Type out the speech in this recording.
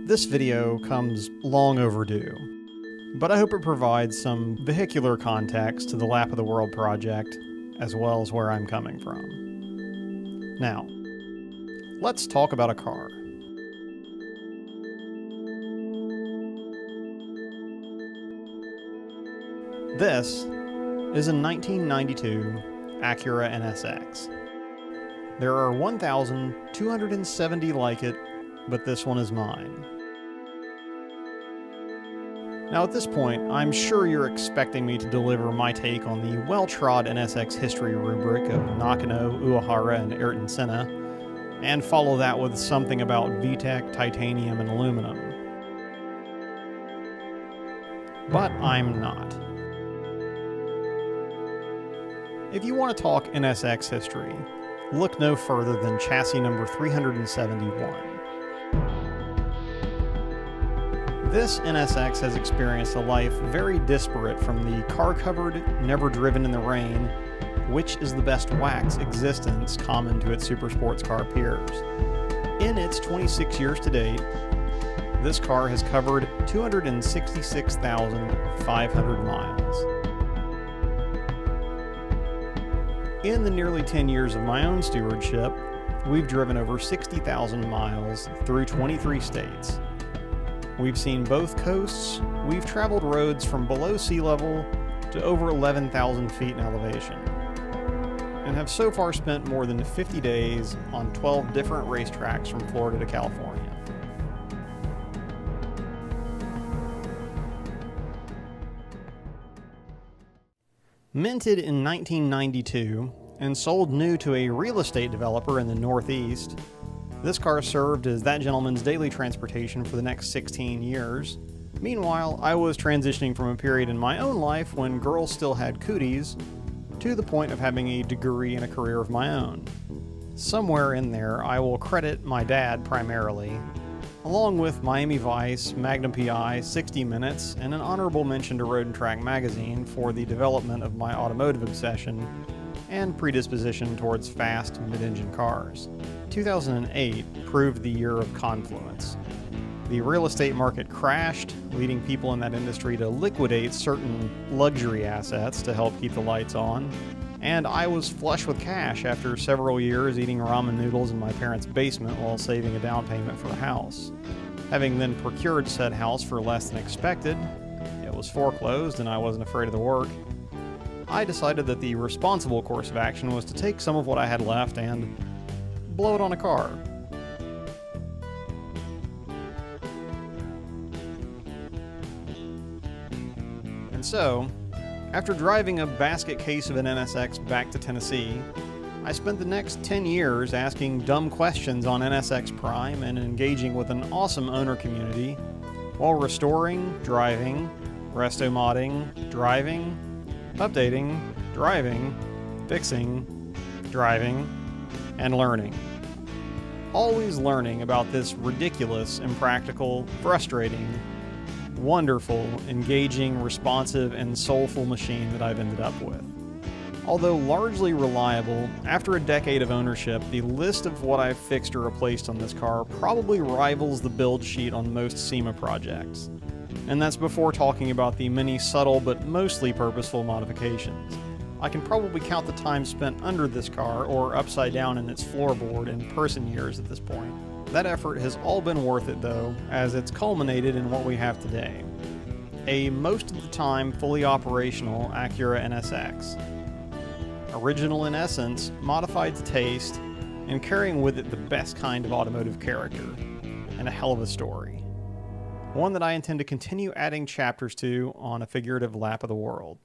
This video comes long overdue, but I hope it provides some vehicular context to the Lap of the World project, as well as where I'm coming from. Now, let's talk about a car. This is a 1992 Acura NSX. There are 1,270 like it, but this one is mine. Now at this point, I'm sure you're expecting me to deliver my take on the well-trod NSX history rubric of Nakano, Uehara, and Ayrton Senna, and follow that with something about VTEC, titanium, and aluminum. But I'm not. If you want to talk NSX history, look no further than chassis number 371. This NSX has experienced a life very disparate from the car-covered, never driven in the rain, which is the best wax existence common to its supersports car peers. In its 26 years to date, this car has covered 266,500 miles. In the nearly 10 years of my own stewardship, we've driven over 60,000 miles through 23 states. We've seen both coasts, we've traveled roads from below sea level to over 11,000 feet in elevation, and have so far spent more than 50 days on 12 different racetracks from Florida to California. Minted in 1992 and sold new to a real estate developer in the Northeast, this car served as that gentleman's daily transportation for the next 16 years. Meanwhile, I was transitioning from a period in my own life when girls still had cooties to the point of having a degree and a career of my own. Somewhere in there, I will credit my dad primarily, along with Miami Vice, Magnum PI, 60 Minutes, and an honorable mention to Road and Track magazine for the development of my automotive obsession and predisposition towards fast mid-engine cars. 2008 proved the year of confluence. The real estate market crashed, leading people in that industry to liquidate certain luxury assets to help keep the lights on, and I was flush with cash after several years eating ramen noodles in my parents' basement while saving a down payment for a house. Having then procured said house for less than expected, it was foreclosed and I wasn't afraid of the work, I decided that the responsible course of action was to take some of what I had left and blow it on a car. And so, after driving a basket case of an NSX back to Tennessee, I spent the next 10 years asking dumb questions on NSX Prime and engaging with an awesome owner community while restoring, driving, resto-modding, driving, updating, driving, fixing, driving, and learning. Always learning about this ridiculous, impractical, frustrating, wonderful, engaging, responsive, and soulful machine that I've ended up with. Although largely reliable, after a decade of ownership, the list of what I've fixed or replaced on this car probably rivals the build sheet on most SEMA projects. And that's before talking about the many subtle but mostly purposeful modifications. I can probably count the time spent under this car or upside down in its floorboard in person years at this point. That effort has all been worth it though, as it's culminated in what we have today. A most of the time fully operational Acura NSX. Original in essence, modified to taste, and carrying with it the best kind of automotive character, and a hell of a story. One that I intend to continue adding chapters to on a figurative lap of the world.